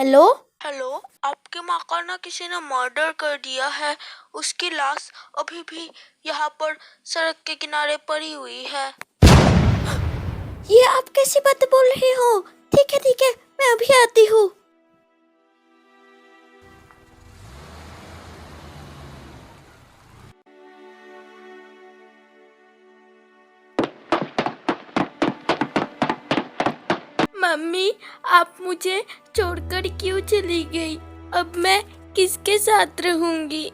Hello. Hello, आपके माँ का ना किसी ने मर्डर कर दिया है। उसकी लाश अभी भी यहाँ पर सड़क के किनारे पड़ी हुई है। ये आप कैसी बातें बोल रहे हो? ठीक है, मैं अभी आती हूँ। मम्मी, आप मुझे छोड़कर क्यों चली गई? अब मैं किसके साथ रहूंगी?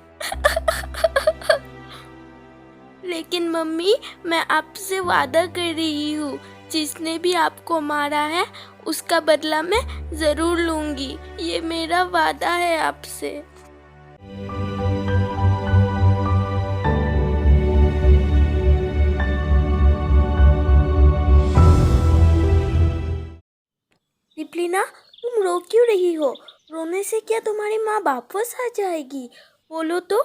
लेकिन मम्मी, मैं आपसे वादा कर रही हूँ, जिसने भी आपको मारा है उसका बदला मैं जरूर लूंगी। ये मेरा वादा है आपसे। दिपलिना, तुम रो क्यों रही हो? रोने से क्या तुम्हारी माँ वापस आ जाएगी? बोलो तो।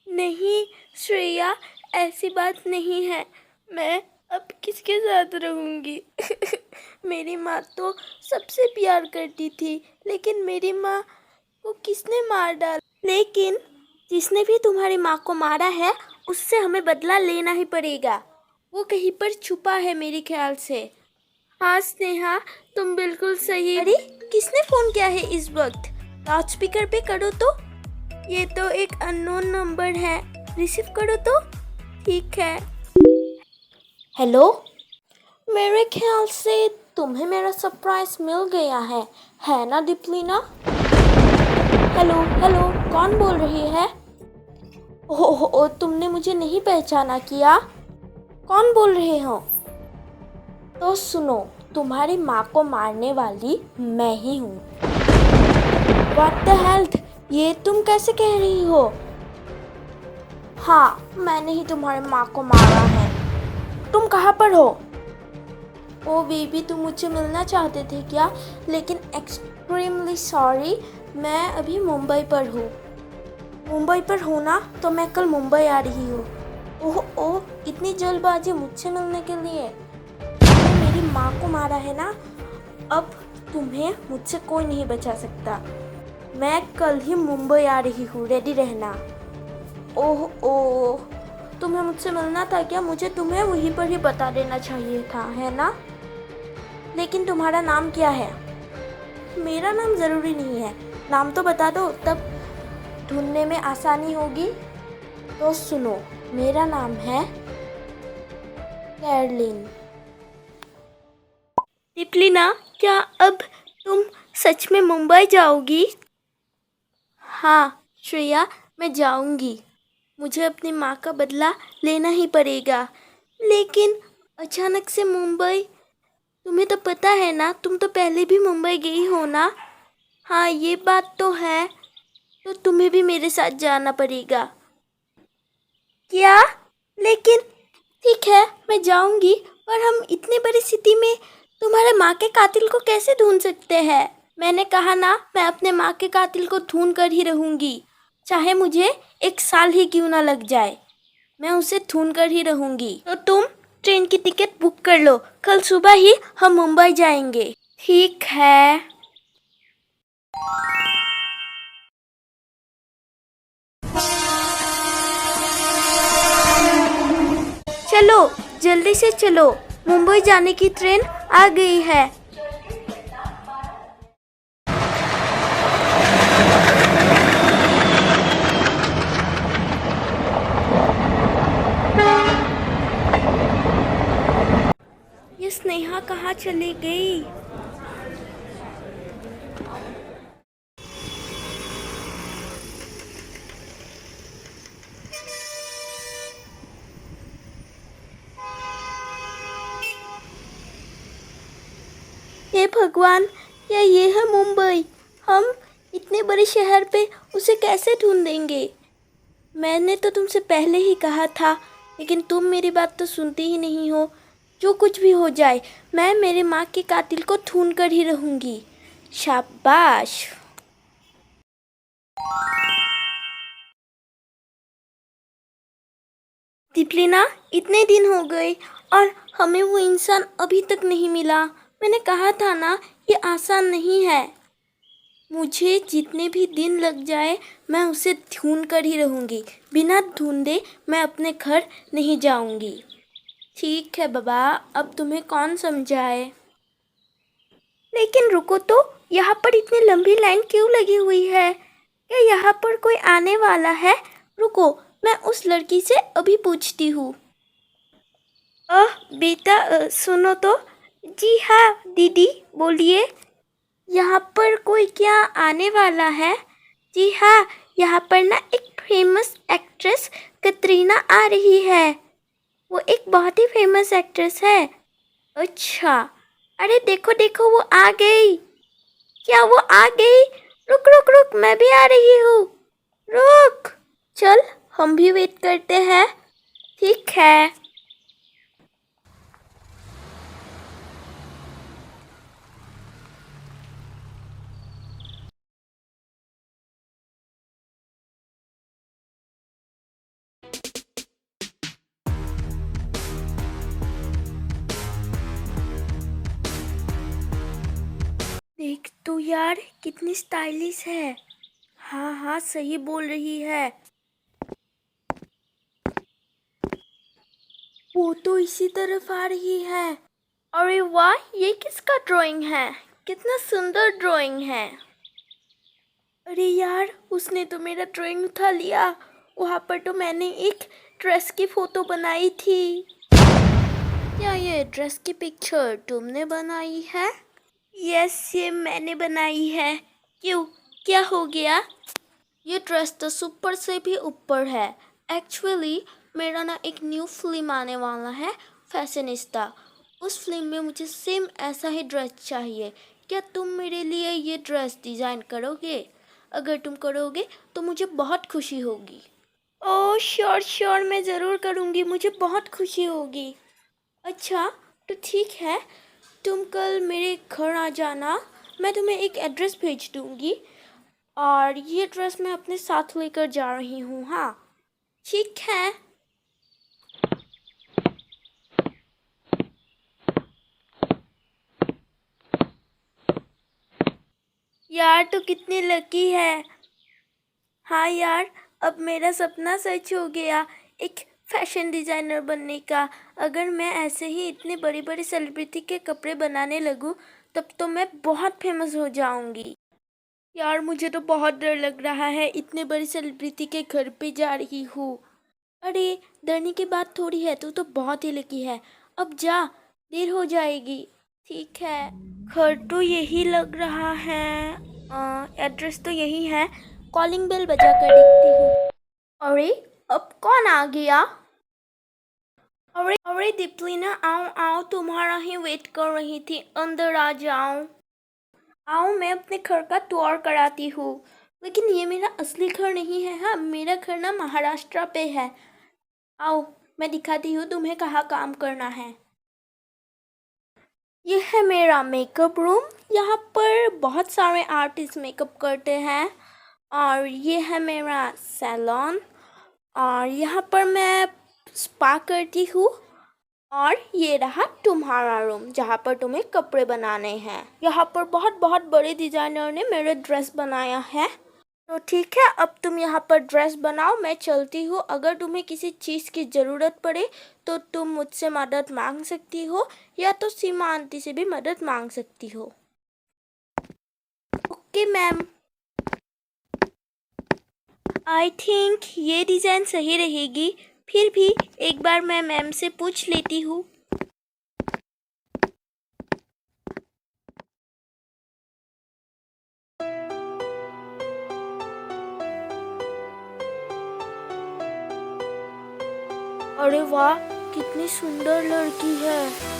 नहीं श्रेया, ऐसी बात नहीं है। मैं अब किसके साथ रहूंगी? मेरी माँ तो सबसे प्यार करती थी, लेकिन मेरी माँ को किसने मार डाला? लेकिन जिसने भी तुम्हारी माँ को मारा है उससे हमें बदला लेना ही पड़ेगा। वो कहीं पर छुपा है मेरे ख्याल से। हाँ स्नेहा, तुम बिल्कुल सही। अरे, किसने फोन किया है इस वक्त? लाउड स्पीकर पे करो तो। ये तो एक अननोन नंबर है, रिसीव करो तो। ठीक है। हेलो। मेरे ख्याल से तुम्हें मेरा सरप्राइज मिल गया है ना दिपलिना? हेलो हेलो, कौन बोल रही है? ओह, तुमने मुझे नहीं पहचाना क्या? कौन बोल रहे हो? तो सुनो, तुम्हारी माँ को मारने वाली मैं ही हूँ। What the hell? ये तुम कैसे कह रही हो? हाँ, मैंने ही तुम्हारी माँ को मारा है। तुम कहाँ पर हो? ओ बेबी, तुम मुझसे मिलना चाहते थे क्या? लेकिन एक्सट्रीमली सॉरी, मैं अभी मुंबई पर हूँ। मुंबई पर हो ना? तो मैं कल मुंबई आ रही हूँ। ओह, इतनी जल्दबाजी मुझसे मिलने के लिए? तुमने मेरी माँ को मारा है ना? अब तुम्हें मुझसे कोई नहीं बचा सकता। मैं कल ही मुंबई आ रही हूँ, रेडी रहना। ओह, तुम्हें मुझसे मिलना था क्या? मुझे तुम्हें वहीं पर ही बता देना चाहिए था, है ना? लेकिन तुम्हारा नाम क्या है? मेरा नाम ज़रूरी नहीं है, नाम तो बता दो, तब ढूंढने में आसानी होगी। तो सुनो, मेरा नाम है कैरलिन। दिपलिना, क्या अब तुम सच में मुंबई जाओगी? हाँ श्रेया, मैं जाऊंगी। मुझे अपनी माँ का बदला लेना ही पड़ेगा। लेकिन अचानक से मुंबई? तुम्हें तो पता है ना, तुम तो पहले भी मुंबई गई हो ना? हाँ, ये बात तो है। तो तुम्हें भी मेरे साथ जाना पड़ेगा। क्या? लेकिन ठीक है, मैं जाऊंगी, पर हम इतनी बड़ी सिटी में तुम्हारे माँ के कातिल को कैसे ढूंढ सकते हैं? मैंने कहा ना, मैं अपने माँ के कातिल को ढूंढ कर ही रहूंगी, चाहे मुझे 1 साल ही क्यों ना लग जाए। मैं उसे ढूंढ कर ही रहूंगी। तो तुम ट्रेन की टिकट बुक कर लो, कल सुबह ही हम मुंबई जाएंगे। ठीक है। चलो, जल्दी से चलो, मुंबई जाने की ट्रेन आ गई है। ये स्नेहा कहाँ चली गई? हे भगवान, क्या ये है मुंबई? हम इतने बड़े शहर पे उसे कैसे ढूंढेंगे? मैंने तो तुमसे पहले ही कहा था, लेकिन तुम मेरी बात तो सुनती ही नहीं हो। जो कुछ भी हो जाए, मैं मेरे माँ के कातिल को ढूंढ कर ही रहूंगी। शाबाश। दिपलिना, इतने दिन हो गए और हमें वो इंसान अभी तक नहीं मिला। मैंने कहा था ना, ये आसान नहीं है। मुझे जितने भी दिन लग जाए मैं उसे ढूंढ कर ही रहूँगी। बिना ढूंढे मैं अपने घर नहीं जाऊँगी। ठीक है बाबा, अब तुम्हें कौन समझाए। लेकिन रुको तो, यहाँ पर इतनी लंबी लाइन क्यों लगी हुई है? क्या यहाँ पर कोई आने वाला है? रुको, मैं उस लड़की से अभी पूछती हूँ। बेटा सुनो तो। जी हाँ दीदी, बोलिए। यहाँ पर कोई क्या आने वाला है? जी हाँ, यहाँ पर ना एक फेमस एक्ट्रेस कतरीना आ रही है। वो एक बहुत ही फेमस एक्ट्रेस है। अच्छा, अरे देखो देखो वो आ गई। क्या वो आ गई? रुक रुक रुक, मैं भी आ रही हूँ। रुक, चल हम भी वेट करते हैं। ठीक है। देख तो यार, कितनी स्टाइलिश है। हाँ हाँ, सही बोल रही है। वो तो इसी तरफ आ रही है। अरे वाह, ये किसका ड्राइंग है? कितना सुंदर ड्राइंग है। अरे यार, उसने तो मेरा ड्राइंग उठा लिया। वहाँ पर तो मैंने एक ड्रेस की फ़ोटो बनाई थी। क्या ये ड्रेस की पिक्चर तुमने बनाई है? यस, ये मैंने बनाई है। क्यों, क्या हो गया? ये ड्रेस तो सुपर से भी ऊपर है। एक्चुअली मेरा ना एक न्यू फिल्म आने वाला है, फैशनिस्ता। उस फिल्म में मुझे सेम ऐसा ही ड्रेस चाहिए। क्या तुम मेरे लिए ये ड्रेस डिज़ाइन करोगे? अगर तुम करोगे तो मुझे बहुत खुशी होगी। ओह श्योर श्योर, मैं ज़रूर करूँगी, मुझे बहुत खुशी होगी। अच्छा तो ठीक है, तुम कल मेरे घर आ जाना। मैं तुम्हें एक एड्रेस भेज दूँगी और ये ड्रेस मैं अपने साथ लेकर जा रही हूँ। हाँ ठीक है। यार तो कितनी लकी है। हाँ यार, अब मेरा सपना सच हो गया, एक फैशन डिज़ाइनर बनने का। अगर मैं ऐसे ही इतने बड़ी बड़ी सेलिब्रिटी के कपड़े बनाने लगूँ तब तो मैं बहुत फेमस हो जाऊँगी। यार मुझे तो बहुत डर लग रहा है, इतने बड़ी सेलिब्रिटी के घर पे जा रही हूँ। अरे डरने की बात थोड़ी है, तू तो बहुत ही लकी है। अब जा, देर हो जाएगी। ठीक है, घर तो यही लग रहा है, एड्रेस तो यही है। कॉलिंग बेल बजा कर देखती हूँ। अरे अब कौन आ गया? अरे अरे दीपलिना, आओ आओ, तुम्हारा ही वेट कर रही थी, अंदर आ जाओ। आओ, मैं अपने घर का टूर कराती हूँ। लेकिन ये मेरा असली घर नहीं है। हाँ, मेरा घर ना महाराष्ट्र पे है। आओ, मैं दिखाती हूँ तुम्हें कहाँ काम करना है। ये है मेरा मेकअप रूम। यहाँ पर बहुत सारे आर्टिस्ट मेकअप करते हैं। और ये है मेरा सैलून। और यहाँ पर मैं स्पा करती हूँ। और ये रहा तुम्हारा रूम, जहाँ पर तुम्हें कपड़े बनाने हैं। यहाँ पर बहुत बहुत बड़े डिज़ाइनर ने मेरे ड्रेस बनाया है। तो ठीक है, अब तुम यहाँ पर ड्रेस बनाओ, मैं चलती हूँ। अगर तुम्हें किसी चीज़ की ज़रूरत पड़े तो तुम मुझसे मदद मांग सकती हो, या तो सीमा आंटी से भी मदद मांग सकती हो। Okay ma'am. आई थिंक ये डिज़ाइन सही रहेगी। फिर भी एक बार मैं मैम से पूछ लेती हूँ। अरे वाह, कितनी सुंदर लड़की है।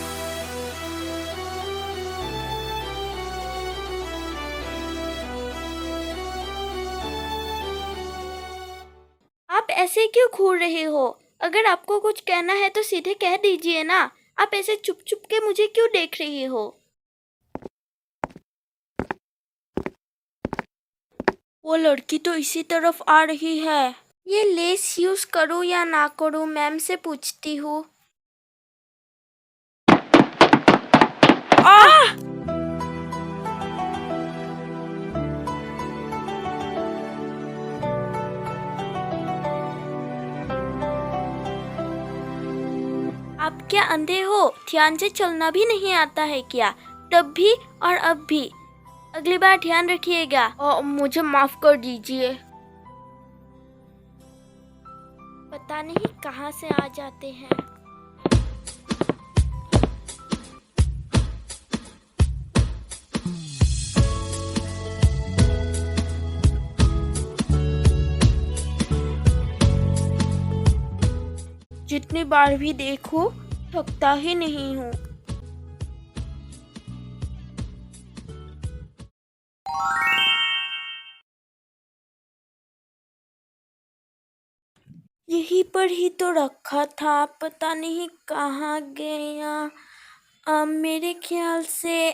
आप ऐसे क्यों घूर रहे हो? अगर आपको कुछ कहना है तो सीधे कह दीजिए ना। आप ऐसे चुप चुप के मुझे क्यों देख रही हो? वो लड़की तो इसी तरफ आ रही है। ये लेस यूज करूँ या ना करूँ, मैम से पूछती हूँ। आह! आप क्या अंधे हो? ध्यान से चलना भी नहीं आता है क्या? तब भी और अब भी। अगली बार ध्यान रखिएगा। मुझे माफ कर दीजिए। पता नहीं कहाँ से आ जाते हैं। जितनी बार भी देखो थकता ही नहीं हूँ। यहीं पर ही तो रखा था, पता नहीं कहाँ गया। मेरे ख्याल से